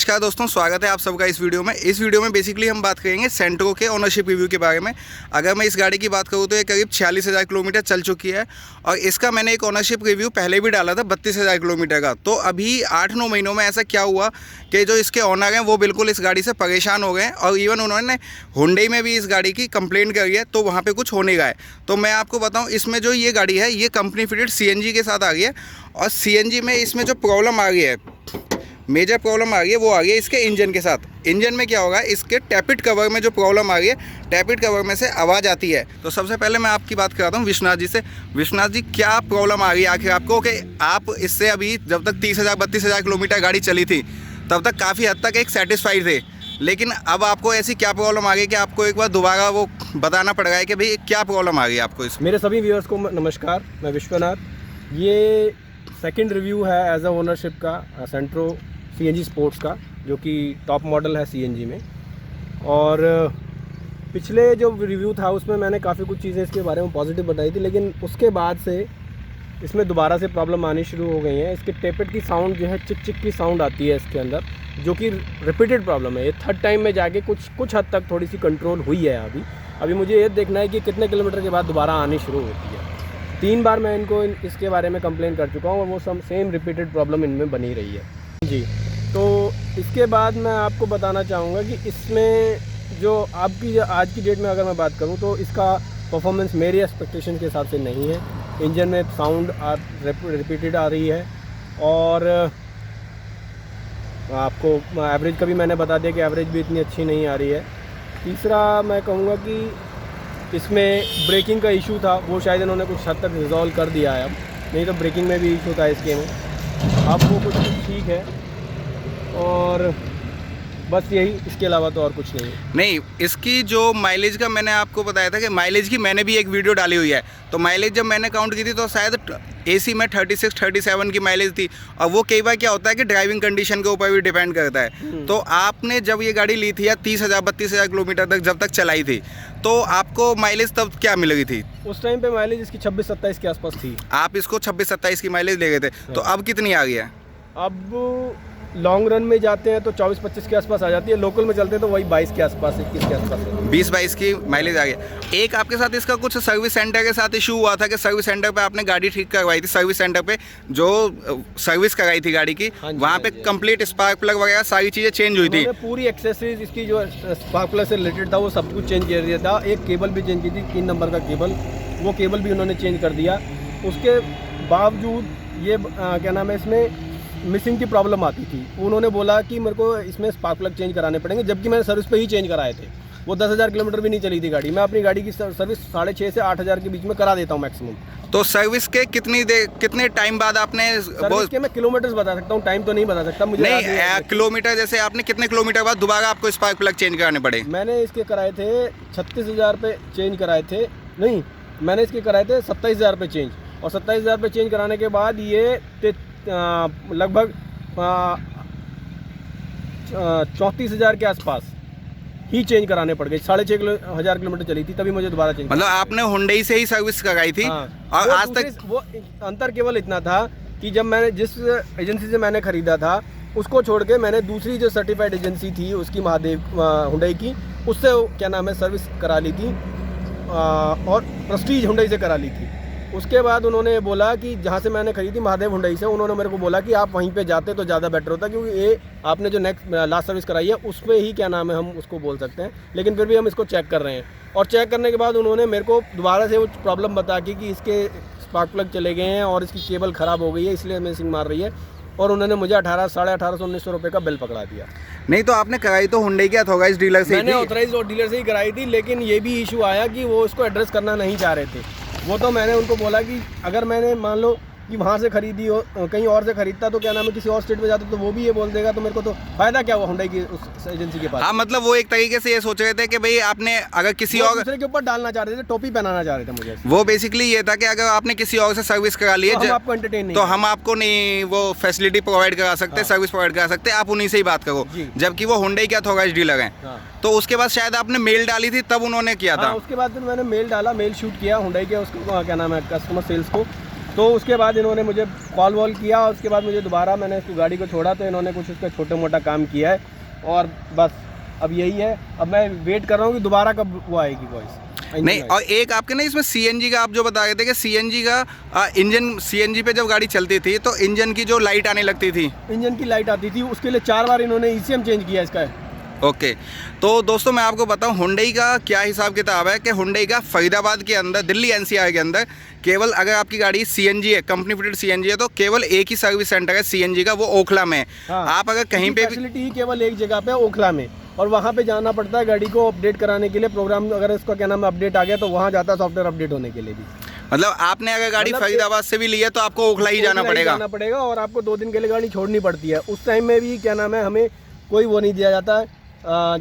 नमस्कार दोस्तों, स्वागत है आप सबका इस वीडियो में। इस वीडियो में बेसिकली हम बात करेंगे सेंट्रो के ओनरशिप रिव्यू के बारे में। अगर मैं इस गाड़ी की बात करूँ तो ये करीब 46,000 किलोमीटर चल चुकी है और इसका मैंने एक ओनरशिप रिव्यू पहले भी डाला था 32,000 किलोमीटर का। तो अभी 8-9 महीनों में ऐसा क्या हुआ कि जो इसके ओनर हैं वो बिल्कुल इस गाड़ी से परेशान हो गए और इवन उन्होंने हुंडई में भी इस गाड़ी की कंप्लेंट करी है, तो वहाँ पर कुछ होने का है। तो मैं आपको बताऊँ, इसमें जो ये गाड़ी है ये कंपनी फिटेड CNG के साथ आ गई है और CNG में इसमें जो प्रॉब्लम आ गई है, मेजर प्रॉब्लम आ गई है, वो आ गई है इसके इंजन के साथ। इंजन में क्या होगा, इसके टैपिट कवर में जो प्रॉब्लम आ गई है, टैपिट कवर में से आवाज़ आती है। तो सबसे पहले मैं आपकी बात कराता हूँ विश्वनाथ जी से। विश्वनाथ जी, क्या प्रॉब्लम आ गई आखिर आपको कि आप इससे अभी जब तक 30,000-32,000 किलोमीटर गाड़ी चली थी तब तक काफ़ी हद तक एक सेटिस्फाइड थे, लेकिन अब आपको ऐसी क्या प्रॉब्लम आ गई कि आपको एक बार दोबारा वो बताना पड़ रहा है कि भाई क्या प्रॉब्लम आ गई आपको इसमें? मेरे सभी व्यूअर्स को नमस्कार, मैं विश्वनाथ। ये सेकंड रिव्यू है एज अ ओनरशिप का सेंट्रो CNG स्पोर्ट्स का, जो कि टॉप मॉडल है CNG में। और पिछले जो रिव्यू था उसमें मैंने काफ़ी कुछ चीज़ें इसके बारे में पॉजिटिव बताई थी, लेकिन उसके बाद से इसमें दोबारा से प्रॉब्लम आनी शुरू हो गई है। इसके टेपेट की साउंड जो है, चिक चिक की साउंड आती है इसके अंदर, जो कि रिपीटेड प्रॉब्लम है। ये थर्ड टाइम में जाके कुछ हद तक थोड़ी सी कंट्रोल हुई है। अभी मुझे ये देखना है कि कितने किलोमीटर के बाद दोबारा आनी शुरू होती है। 3 बार मैं इनको इसके बारे में कंप्लेन कर चुका हूँ और वो सेम रिपीटेड प्रॉब्लम इनमें बनी रही है जी। तो इसके बाद मैं आपको बताना चाहूँगा कि इसमें जो आपकी आज की डेट में अगर मैं बात करूँ तो इसका परफॉर्मेंस मेरी एक्सपेक्टेशन के हिसाब से नहीं है। इंजन में साउंड रिपीटेड आ रही है और आपको एवरेज का भी मैंने बता दिया कि एवरेज भी इतनी अच्छी नहीं आ रही है। तीसरा मैं कहूँगा कि इसमें ब्रेकिंग का इशू था, वो शायद इन्होंने कुछ हद तक रिजॉल्व कर दिया है। अब नहीं तो ब्रेकिंग में भी इशू था इसके में, अब वो कुछ ठीक है। और बस यही, इसके अलावा तो और कुछ नहीं। इसकी जो माइलेज का मैंने आपको बताया था कि माइलेज की मैंने भी एक वीडियो डाली हुई है। तो माइलेज जब मैंने काउंट की थी तो शायद AC में 36-37 की माइलेज थी। और वो कई बार क्या होता है कि ड्राइविंग कंडीशन के ऊपर भी डिपेंड करता है। तो आपने जब ये गाड़ी ली थी या 30,000-32,000 किलोमीटर तक जब तक चलाई थी, तो आपको माइलेज तब क्या मिल गई थी? उस टाइम पे माइलेज इसकी 26-27 के आसपास थी। आप इसको 26-27 की माइलेज ले गए थे। तो अब कितनी आ गई है? अब लॉन्ग रन में जाते हैं तो 24-25 के आसपास आ जाती है, लोकल में चलते हैं तो वही 22 के आसपास, 21 के आसपास है। 20-22 की माइलेज आ गई। एक आपके साथ इसका कुछ सर्विस सेंटर के साथ इशू हुआ था कि सर्विस सेंटर पे आपने गाड़ी ठीक करवाई थी, सर्विस सेंटर पे जो सर्विस कराई थी गाड़ी की, वहाँ पे कंप्लीट स्पार्क प्लग वगैरह सारी चीज़ें चेंज हुई थी। पूरी एक्सेसरीज इसकी जो स्पार्क प्लग से रिलेटेड था वो सब कुछ चेंज कर दिया था। एक केबल भी चेंज की थी, 3 नंबर का केबल, वो केबल भी उन्होंने चेंज कर दिया। उसके बावजूद ये क्या नाम है, इसमें मिसिंग की प्रॉब्लम आती थी। उन्होंने बोला कि मेरे को इसमें स्पार्क प्लग चेंज कराने पड़ेंगे, जबकि मैंने सर्विस पे ही चेंज कराए थे। वो 10,000 किलोमीटर भी नहीं चली थी गाड़ी। मैं अपनी गाड़ी की सर्विस 6,500 से 8,000 के बीच में करा देता हूँ मैक्सिमम। तो सर्विस के कितने टाइम बाद आपने सर्विस के मैं किलोमीटर्स बता सकता हूँ, टाइम तो नहीं बता सकता मुझे। नहीं, किलोमीटर जैसे आपने कितने किलोमीटर बाद दोबारा आपको स्पार्क प्लग चेंज कराने पड़े? मैंने इसके कराए थे 36,000 पे चेंज कराए थे। नहीं, मैंने इसके कराए थे 27,000 पे चेंज, और 27,000 पे चेंज कराने के बाद ये लगभग 34,000 के आसपास ही चेंज कराने पड़ गए। 6,500 किलोमीटर चली थी तभी मुझे दोबारा चेंज। मतलब आपने हुंडई से ही सर्विस कराई थी? हाँ। और आज तक वो अंतर केवल इतना था कि जब मैंने जिस एजेंसी से मैंने खरीदा था उसको छोड़ के मैंने दूसरी जो सर्टिफाइड एजेंसी थी उसकी महादेव हुंडई की, उससे क्या नाम है सर्विस करा ली थी और प्रेस्टीज हुंडई से करा ली थी। उसके बाद उन्होंने बोला कि जहाँ से मैंने खरीदी महादेव हुंडई से, उन्होंने मेरे को बोला कि आप वहीं पे जाते तो ज़्यादा बेटर होता, क्योंकि ये आपने जो लास्ट सर्विस कराई है उस पर ही क्या नाम है हम उसको बोल सकते हैं। लेकिन फिर भी हम इसको चेक कर रहे हैं, और चेक करने के बाद उन्होंने मेरे को दोबारा से वो प्रॉब्लम बता कि इसके स्पार्क प्लग चले गए हैं और इसकी केबल ख़राब हो गई है, इसलिए मिसिंग मार रही है। और उन्होंने मुझे 18,500-1900 रुपये का बिल पकड़ा दिया। नहीं तो आपने कराई तो हुंडई के ऑथराइज डीलर से? मैंने ऑथराइज डीलर से ही कराई थी, लेकिन ये भी इशू आया कि वो इसको एड्रेस करना नहीं चाह रहे थे। वो तो मैंने उनको बोला कि अगर मैंने मान लो कि वहाँ से खरीदी हो, कहीं और से खरीदता तो क्या नाम है किसी और स्टेट में जाता तो वो भी ये बोल देगा, तो मेरे को तो फायदा क्या हुआ हुंडई की उस एजेंसी के पास। हाँ, मतलब वो एक तरीके से ये सोच रहे थे कि भाई आपने अगर किसी और दूसरे के ऊपर डालना चाह रहे थे, टोपी पहनाना चाह रहे थे मुझे। वो बेसिकली ये था कि अगर आपने किसी और से सर्विस करा ली है तो हम आपको एंटरटेन नहीं, तो हम आपको नहीं वो फैसिलिटी प्रोवाइड करा सकते, सर्विस प्रोवाइड करा सकते, आप उन्हीं से ही बात करो, जबकि वो हुंडई के ऑथराइज्ड डीलर हैं। तो उसके बाद शायद आपने मेल डाली थी, तब उन्होंने किया था। उसके बाद फिर मैंने मेल डाला, मेल शूट किया हुंडई के उसको क्या नाम है कस्टमर सेल्स को, तो उसके बाद इन्होंने मुझे कॉल वॉल किया और उसके बाद मुझे दोबारा मैंने इसको गाड़ी को छोड़ा तो इन्होंने कुछ उसका छोटा मोटा काम किया है और बस अब यही है। अब मैं वेट कर रहा हूँ कि दोबारा कब वो आएगी वॉइस। नहीं, और एक आपके ना इसमें सीएनजी का आप जो बता रहे थे कि सीएनजी का इंजन, सीएनजी पे जब गाड़ी चलती थी तो इंजन की जो लाइट आने लगती थी, इंजन की लाइट आती थी, उसके लिए 4 बार इन्होंने ईसीएम चेंज किया इसका। ओके। तो दोस्तों मैं आपको बताऊं हुंडई का क्या हिसाब किताब है कि हुंडई का फरीदाबाद के अंदर, दिल्ली एनसीआर के अंदर केवल अगर आपकी गाड़ी सीएनजी है, कंपनी फिटेड सीएनजी है, तो केवल एक ही सर्विस सेंटर है सीएनजी का, वो ओखला में है। हाँ, आप अगर कहीं पे भी फैसिलिटी ही केवल एक जगह पे ओखला में, और वहाँ पे जाना पड़ता है गाड़ी को अपडेट कराने के लिए। प्रोग्राम अगर इसका क्या नाम है अपडेट आ गया तो वहाँ जाता है सॉफ्टवेयर अपडेट होने के लिए भी। मतलब आपने अगर गाड़ी फरीदाबाद से भी ली है तो आपको ओखला ही जाना पड़ेगा और आपको 2 दिन के लिए गाड़ी छोड़नी पड़ती है। उस टाइम में भी क्या नाम है हमें कोई वो नहीं दिया जाता है।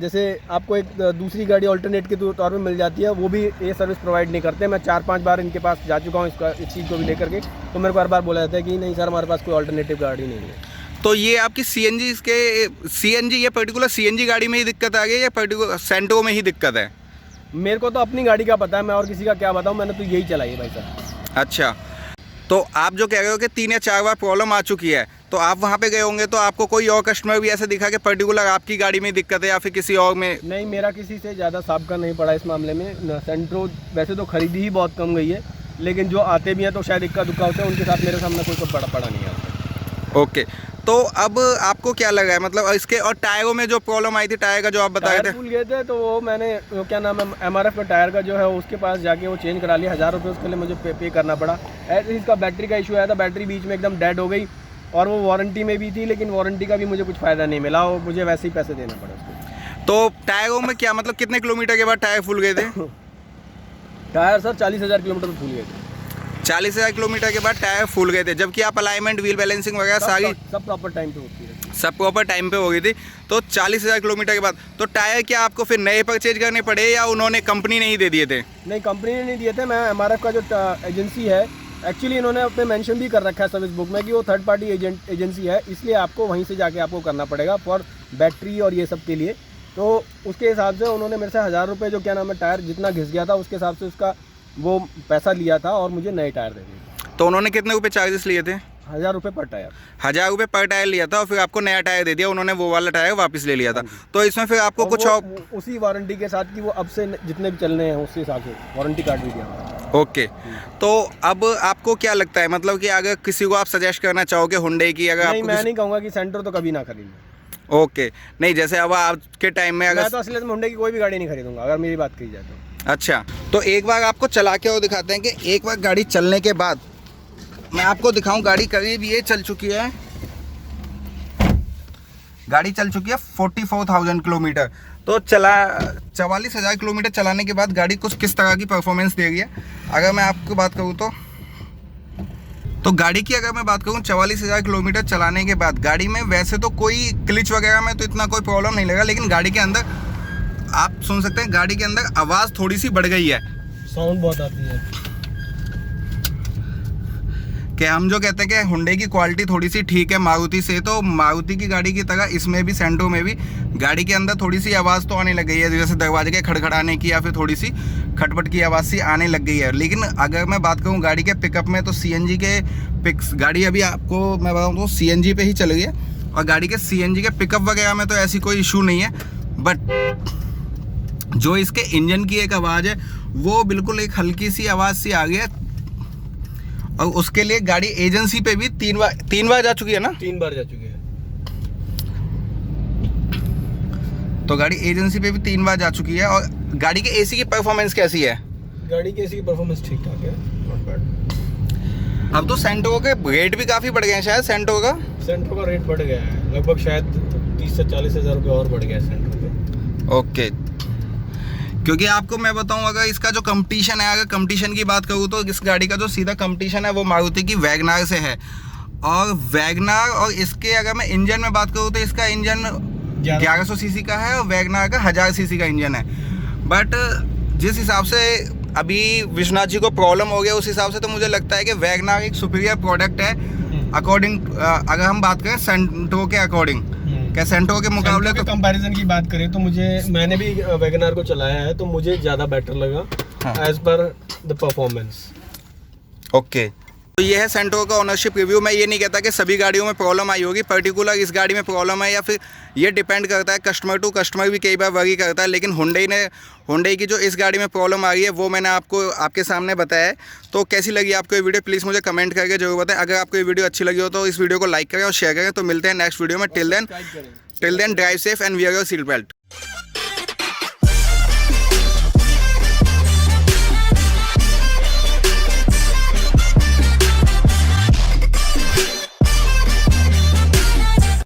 जैसे आपको एक दूसरी गाड़ी ऑल्टरनेट के तौर पर मिल जाती है, वो भी ये सर्विस प्रोवाइड नहीं करते। मैं 4-5 बार इनके पास जा चुका हूँ इस चीज़ को भी लेकर के, तो मेरे को हर बार बोला जाता है कि नहीं सर हमारे पास कोई ऑल्टरनेटिव गाड़ी नहीं है। तो ये आपकी सीएनजी ये पर्टिकुलर सीएनजी गाड़ी में ही दिक्कत आ गई या पर्टिकुलर सेंट्रो में ही दिक्कत है? मेरे को तो अपनी गाड़ी का पता है, मैं और किसी का क्या बताऊँ, मैंने तो यही चलाई है भाई साहब। अच्छा, तो आप जो कह रहे हो कि 3 या 4 बार प्रॉब्लम आ चुकी है, तो आप वहाँ पे गए होंगे तो आपको कोई और कस्टमर भी ऐसे दिखा कि पर्टिकुलर आपकी गाड़ी में दिक्कत है या फिर किसी और में? नहीं, मेरा किसी से ज़्यादा साबका नहीं पड़ा इस मामले में। सेंट्रो वैसे तो खरीदी ही बहुत कम गई है, लेकिन जो आते भी हैं तो शायद इक्का दुक्का होते हैं, उनके साथ मेरे सामने कोई तो पड़ा नहीं आता। ओके, तो अब आपको क्या लगा है मतलब इसके, और टायरों में जो प्रॉब्लम आई थी, टायर का जो आप बताए थे, भूल गए थे तो वो मैंने वो क्या नाम है एमआरएफ का टायर का जो है उसके पास जाके वो चेंज करा लिया। 1000 रुपये उसके लिए मुझे पे करना पड़ा। इसका बैटरी का इशू आया था, बैटरी बीच में एकदम डेड हो गई और वो वारंटी में भी थी, लेकिन वारंटी का भी मुझे कुछ फ़ायदा नहीं मिला, वो मुझे वैसे ही पैसे देना पड़ा उसको। तो टायरों में क्या मतलब कितने किलोमीटर के बाद टायर फूल गए थे? टायर सर 40,000 किलोमीटर फूल गए थे। 40,000 किलोमीटर के बाद टायर फूल गए थे, जबकि आप अलाइनमेंट, व्हील बैलेंसिंग वगैरह सारी सब प्रॉपर टाइम पे होती है, सब प्रॉपर टाइम पे हो गई थी। तो 40,000 किलोमीटर के बाद तो टायर क्या आपको फिर नए परचेज करने पड़े या उन्होंने, कंपनी ने ही दे दिए थे? नहीं, कंपनी ने नहीं दिए थे। मैं एमआरएफ का जो एजेंसी है, एक्चुअली इन्होंने अपने मेंशन भी कर रखा है सर्विस बुक में कि वो थर्ड पार्टी एजेंसी है, इसलिए आपको वहीं से जाके आपको करना पड़ेगा फॉर बैटरी और ये सब के लिए। तो उसके हिसाब से उन्होंने मेरे से 1000 रुपये जो क्या नाम है टायर जितना घिस गया था उसके हिसाब से उसका वो पैसा लिया था और मुझे नए टायर दे दिए। तो उन्होंने कितने रुपये चार्जेस लिए थे? 1000 रुपये पर टायर। 1000 रुपये पर टायर लिया था और फिर आपको नया टायर दे दिया उन्होंने, वो वाला टायर वापस ले लिया था। तो इसमें फिर आपको कुछ और उसी वारंटी के साथ कि वो अब से जितने भी चलने हैं उसके हिसाब से वारंटी कार्ड भी दिया। ओके, तो अब आपको क्या लगता है मतलब कि अगर किसी को आप सजेस्ट करना चाहोगे हुंडई की, अगर नहीं, मैं नहीं कहूँगा कि सेंट्रो तो कभी ना खरीदना। ओके, नहीं जैसे अब आपके टाइम में अगर मैं तो असलियत में हुंडई की कोई भी गाड़ी नहीं खरीदूंगा अगर मेरी बात करी जाए तो। अच्छा, तो एक बार आपको चला के और दिखाते हैं कि एक बार गाड़ी चलने के बाद मैं आपको दिखाऊं। गाड़ी करीब ये चल चुकी है, गाड़ी चल चुकी है 44,000 किलोमीटर। तो 44,000 किलोमीटर चलाने के बाद गाड़ी कुछ किस तरह की परफॉर्मेंस दे रही है अगर मैं आपको बात करूं तो गाड़ी की अगर मैं बात करूं 44,000 किलोमीटर चलाने के बाद गाड़ी में वैसे तो कोई क्लिच वगैरह में तो इतना कोई प्रॉब्लम नहीं लगा, लेकिन गाड़ी के अंदर आप सुन सकते हैं गाड़ी के अंदर आवाज़ थोड़ी सी बढ़ गई है, साउंड बहुत आती है। कि हम जो कहते हैं कि हुंडई की क्वालिटी थोड़ी सी ठीक है मारुति से, तो मारुति की गाड़ी की तरह इसमें भी, सेंट्रो में भी गाड़ी के अंदर थोड़ी सी आवाज़ तो आने लग गई है, जैसे दरवाजे के खड़खड़ाने की या फिर थोड़ी सी खटपट की आवाज़ सी आने लग गई है। लेकिन अगर मैं बात करूं गाड़ी के पिकअप में तो सीएनजी के गाड़ी अभी आपको मैं बताऊं तो सीएनजी पे ही चल गई है, और गाड़ी के सीएनजी के पिकअप वगैरह में तो ऐसी कोई इशू नहीं है। बट जो इसके इंजन की एक आवाज़ है वो बिल्कुल एक हल्की सी आवाज़ सी आ गई है, और उसके लिए गाड़ी एजेंसी पे भी 3 बार जा चुकी है ना? 3 बार जा चुकी है। तो गाड़ी एजेंसी पे भी 3 बार जा चुकी है। और गाड़ी के एसी की परफॉर्मेंस कैसी है? गाड़ी की एसी की परफॉर्मेंस ठीक ठाक है, नॉट बैड। अब तो सेंट्रो के रेट भी काफ़ी बढ़ गए हैं शायद। सेंट्रो का रेट बढ़ गया है, लगभग शायद 30 से 40 हज़ार रुपये और बढ़ गया है सेंट्रो पे। ओके, क्योंकि आपको मैं बताऊं अगर इसका जो कंपटीशन है, अगर कंपटीशन की बात करूं तो इस गाड़ी का जो सीधा कंपटीशन है वो मारुति की वैगनार से है। और वैगनार और इसके अगर मैं इंजन में बात करूं तो इसका इंजन 1100 सीसी का है और वैगनार का 1000 सीसी का इंजन है। बट जिस हिसाब से अभी विश्वनाथ जी को प्रॉब्लम हो गया उस हिसाब से तो मुझे लगता है कि वैगनार एक सुपीरियर प्रोडक्ट है अकॉर्डिंग, अगर हम बात करें सेंट्रो के अकॉर्डिंग। क्या सेंट्रो के मुकाबले तो कंपैरिजन की बात करें तो मैंने भी वैगनार को चलाया है तो मुझे ज़्यादा बेटर लगा as per the performance. Okay, तो ये है सेंट्रो का ओनरशिप रिव्यू। मैं ये नहीं कहता कि सभी गाड़ियों में प्रॉब्लम आई होगी, पर्टिकुलर इस गाड़ी में प्रॉब्लम है या फिर ये डिपेंड करता है कस्टमर टू कस्टमर, भी कई बार वरी करता है। लेकिन हुंडई की जो इस गाड़ी में प्रॉब्लम आ रही है वो मैंने आपको आपके सामने बताया है। तो कैसी लगी आपको ये वीडियो प्लीज़ मुझे कमेंट करके जरूर बताएं। अगर आपको ये वीडियो अच्छी लगी हो तो इस वीडियो को लाइक करें और शेयर करें। तो मिलते हैं नेक्स्ट वीडियो में। Till then drive safe and wear your seat belt.